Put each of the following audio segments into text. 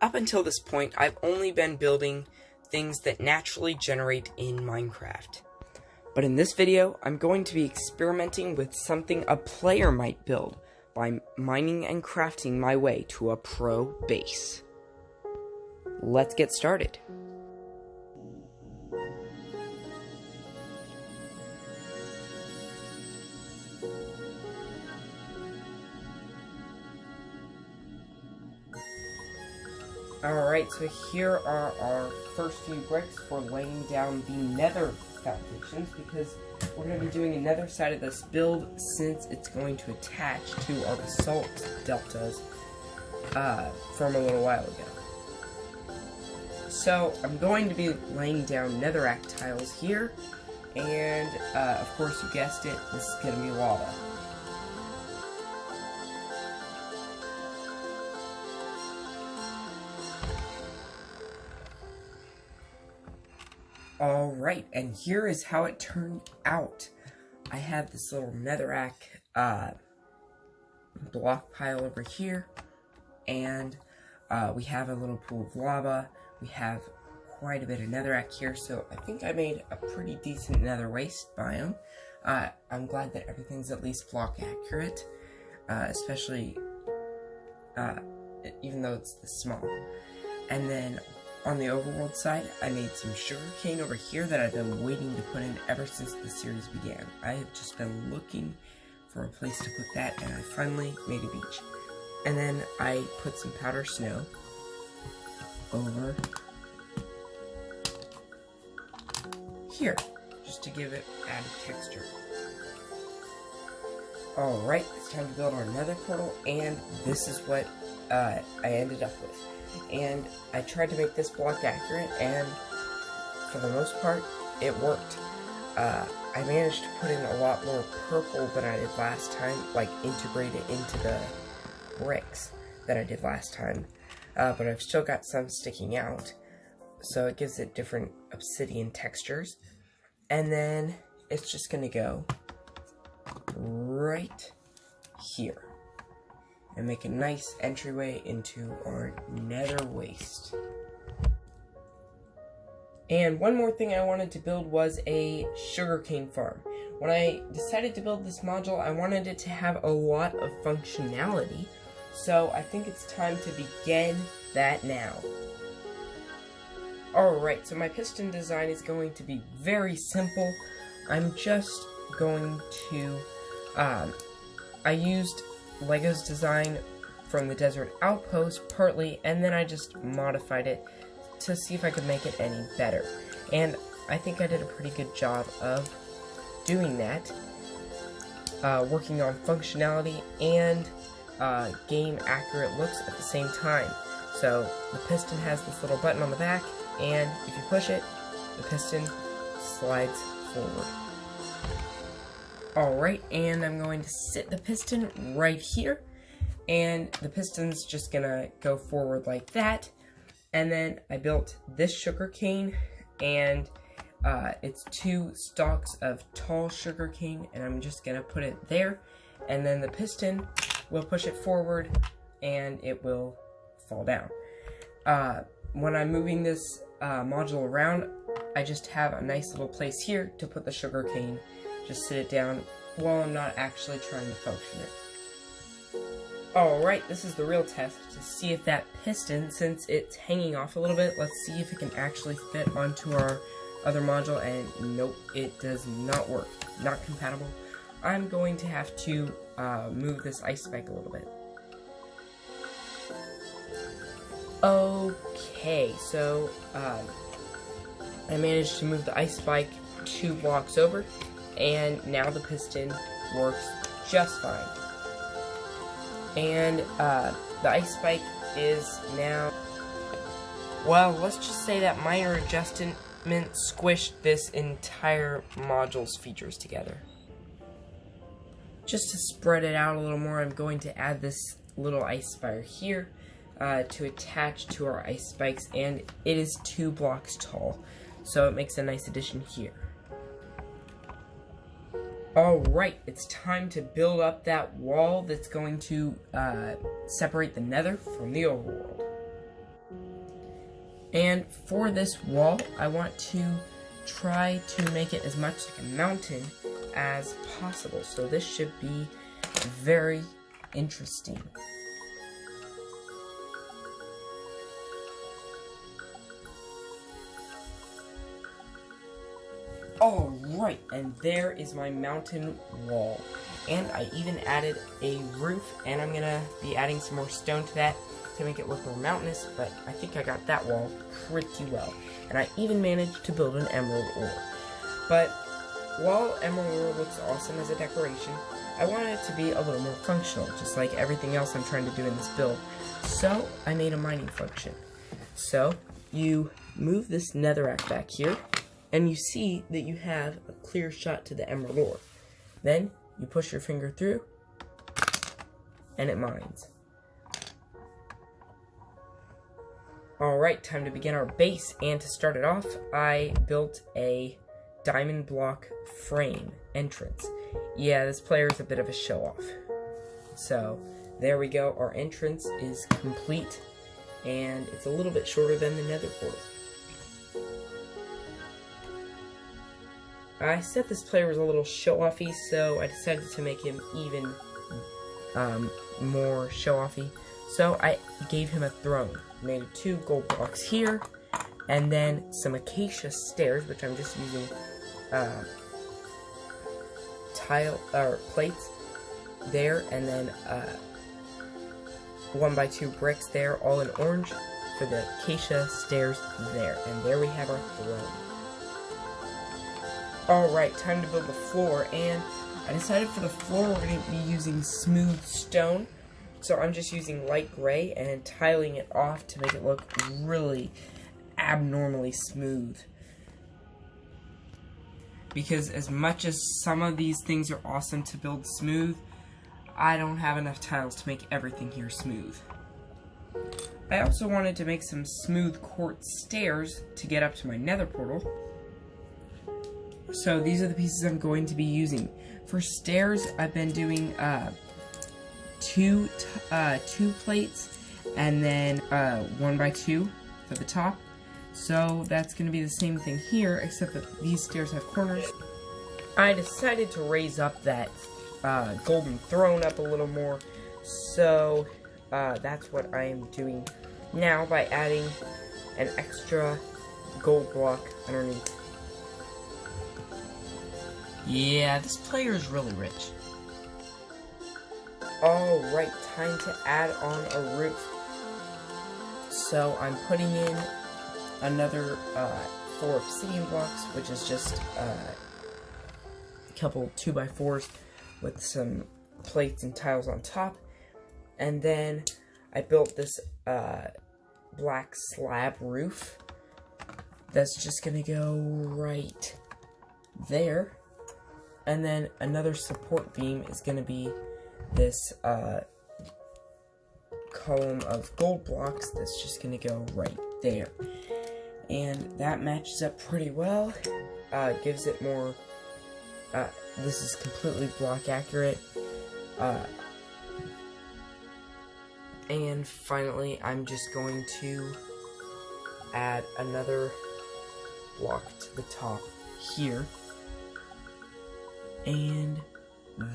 up until this point, I've only been building things that naturally generate in Minecraft. But in this video, I'm going to be experimenting with something a player might build by mining and crafting my way to a pro base. Let's get started. Alright, so here are our first few bricks for laying down the nether foundations, because we're going to be doing a nether side of this build since it's going to attach to our basalt deltas from a little while ago. So I'm going to be laying down netherrack tiles here, and of course you guessed it, this is going to be lava. Alright, and here is how it turned out. I have this little netherrack block pile over here, and we have a little pool of lava. We have quite a bit of netherrack here, so I think I made a pretty decent nether waste biome. I'm glad that everything's at least block accurate, especially even though it's this small. And then on the overworld side, I made some sugarcane over here that I've been waiting to put in ever since the series began. I have just been looking for a place to put that, and I finally made a beach. And then I put some powder snow over here, just to give it added texture. Alright, it's time to build our nether portal, and this is what I ended up with. And I tried to make this block accurate, and for the most part, it worked. I managed to put in a lot more purple than I did last time, like integrate it into the bricks that I did last time. But I've still got some sticking out, so it gives it different obsidian textures. And then it's just going to go right here and make a nice entryway into our nether waste. And one more thing I wanted to build was a sugarcane farm. When I decided to build this module, I wanted it to have a lot of functionality, so I think it's time to begin that now. Alright, so my piston design is going to be very simple. I'm just going to, I used Lego's design from the Desert Outpost partly, and then I just modified it to see if I could make it any better. And I think I did a pretty good job of doing that, working on functionality and game accurate looks at the same time. So the piston has this little button on the back, and if you push it, the piston slides forward. Alright, and I'm going to sit the piston right here, and the piston's just gonna go forward like that. And then I built this sugarcane, and it's 2 stalks of tall sugarcane, and I'm just gonna put it there, and then the piston will push it forward, and it will fall down. When I'm moving this module around, I just have a nice little place here to put the sugarcane. Just sit it down while I'm not actually trying to function it. Alright, this is the real test to see if that piston, since it's hanging off a little bit, let's see if it can actually fit onto our other module, and nope, it does not work. Not compatible. I'm going to have to move this ice spike a little bit. Okay, so I managed to move the ice spike 2 blocks over, and now the piston works just fine. And the ice spike is now, well, let's just say that minor adjustment squished this entire module's features together. Just to spread it out a little more, I'm going to add this little ice spire here to attach to our ice spikes, and it is 2 blocks tall, so it makes a nice addition here. Alright, it's time to build up that wall that's going to separate the nether from the overworld. And for this wall, I want to try to make it as much like a mountain as possible. So this should be very interesting. Alright, and there is my mountain wall. And I even added a roof, and I'm gonna be adding some more stone to that to make it look more mountainous, but I think I got that wall pretty well. And I even managed to build an emerald ore. But while emerald ore looks awesome as a decoration, I want it to be a little more functional, just like everything else I'm trying to do in this build. So I made a mining function. So you move this netherrack back here, and you see that you have a clear shot to the emerald ore. Then you push your finger through, and it mines. Alright, time to begin our base, and to start it off, I built a diamond block frame entrance. Yeah, this player is a bit of a show-off. So, there we go, our entrance is complete, and it's a little bit shorter than the nether portal. I said this player was a little show-offy, so I decided to make him even more show-offy. So I gave him a throne. Made 2 gold blocks here, and then some acacia stairs, which I'm just using plates there, and then 1x2 bricks there, all in orange for the acacia stairs there. And there we have our throne. Alright, time to build the floor, and I decided for the floor we're going to be using smooth stone. So I'm just using light gray and tiling it off to make it look really abnormally smooth. Because as much as some of these things are awesome to build smooth, I don't have enough tiles to make everything here smooth. I also wanted to make some smooth quartz stairs to get up to my nether portal. So these are the pieces I'm going to be using. For stairs, I've been doing two plates, and then 1x2 for the top. So that's going to be the same thing here, except that these stairs have corners. I decided to raise up that golden throne up a little more, so that's what I am doing now by adding an extra gold block underneath. Yeah, this player is really rich. Alright, time to add on a roof. So I'm putting in another 4 obsidian blocks, which is just a couple 2x4s with some plates and tiles on top. And then I built this black slab roof that's just gonna go right there. And then another support beam is gonna be this column of gold blocks that's just gonna go right there. And that matches up pretty well. Gives it more, this is completely block accurate. And finally, I'm just going to add another block to the top here. And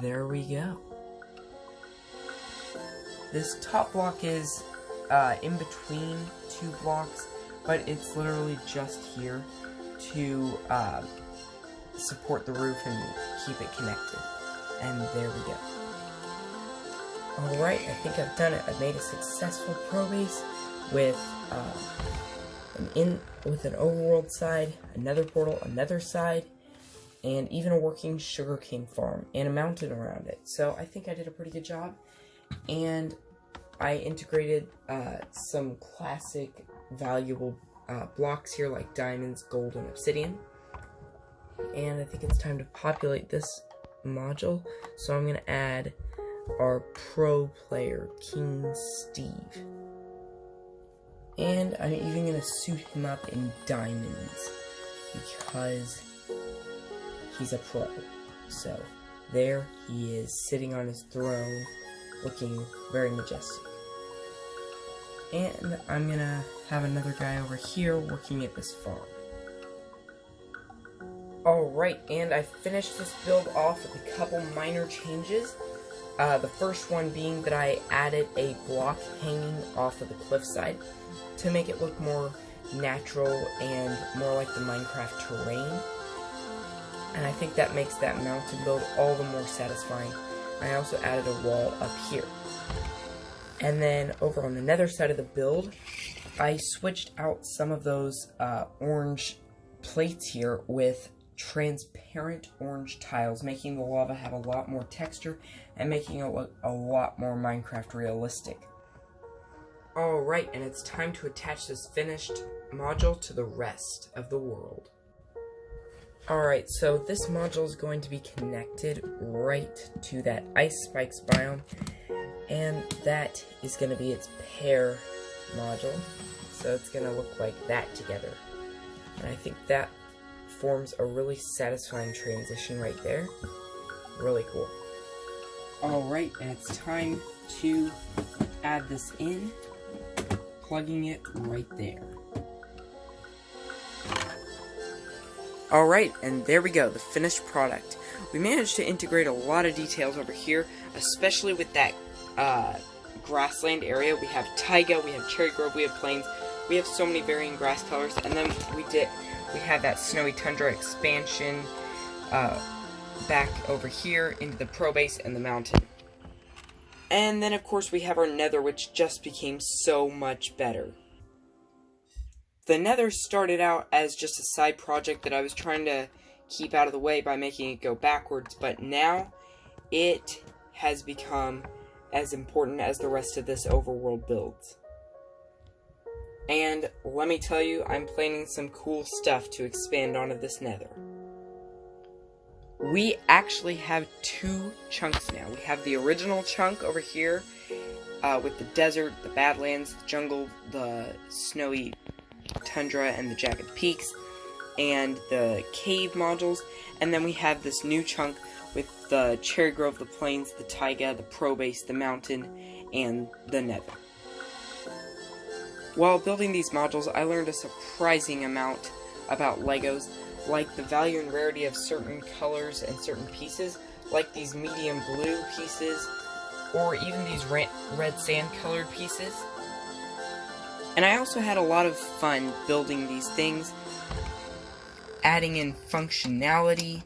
there we go. This top block is in between 2 blocks, but it's literally just here to support the roof and keep it connected. And there we go. Alright, I think I've done it. I've made a successful pro base with an overworld side, another portal, another side, and even a working sugarcane farm, and a mountain around it. So I think I did a pretty good job. And I integrated some classic valuable blocks here, like diamonds, gold, and obsidian. And I think it's time to populate this module. So I'm going to add our pro player, King Steve. And I'm even going to suit him up in diamonds, because he's a pro. So there he is, sitting on his throne, looking very majestic. And I'm gonna have another guy over here working at this farm. Alright, and I finished this build off with a couple minor changes. The first one being that I added a block hanging off of the cliffside to make it look more natural and more like the Minecraft terrain. And I think that makes that mountain build all the more satisfying. I also added a wall up here. And then over on the nether side of the build, I switched out some of those orange plates here with transparent orange tiles, making the lava have a lot more texture and making it look a lot more Minecraft realistic. Alright, and it's time to attach this finished module to the rest of the world. Alright, so this module is going to be connected right to that ice spikes biome, and that is going to be its pair module, so it's going to look like that together. And I think that forms a really satisfying transition right there. Really cool. Alright, and it's time to add this in, plugging it right there. Alright, and there we go, the finished product. We managed to integrate a lot of details over here, especially with that grassland area. We have taiga, we have cherry grove, we have plains, we have so many varying grass colors, and then we have that snowy tundra expansion back over here into the pro base and the mountain. And then of course we have our nether, which just became so much better. The nether started out as just a side project that I was trying to keep out of the way by making it go backwards, but now it has become as important as the rest of this overworld builds. And let me tell you, I'm planning some cool stuff to expand onto this nether. We actually have two chunks now. We have the original chunk over here with the desert, the badlands, the jungle, the snowy tundra, and the jagged peaks, and the cave modules. And then we have this new chunk with the cherry grove, the plains, the taiga, the pro base, the mountain, and the nether. While building these modules, I learned a surprising amount about Legos, like the value and rarity of certain colors and certain pieces, like these medium blue pieces, or even these red sand colored pieces. And I also had a lot of fun building these things, adding in functionality,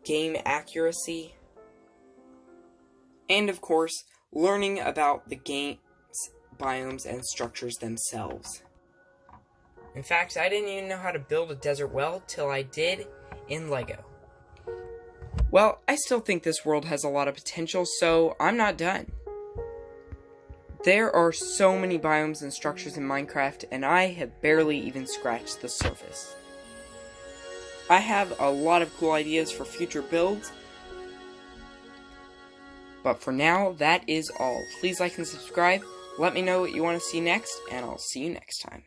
game accuracy, and of course, learning about the game's biomes and structures themselves. In fact, I didn't even know how to build a desert well till I did in Lego. Well, I still think this world has a lot of potential, so I'm not done. There are so many biomes and structures in Minecraft, and I have barely even scratched the surface. I have a lot of cool ideas for future builds, but for now, that is all. Please like and subscribe, let me know what you want to see next, and I'll see you next time.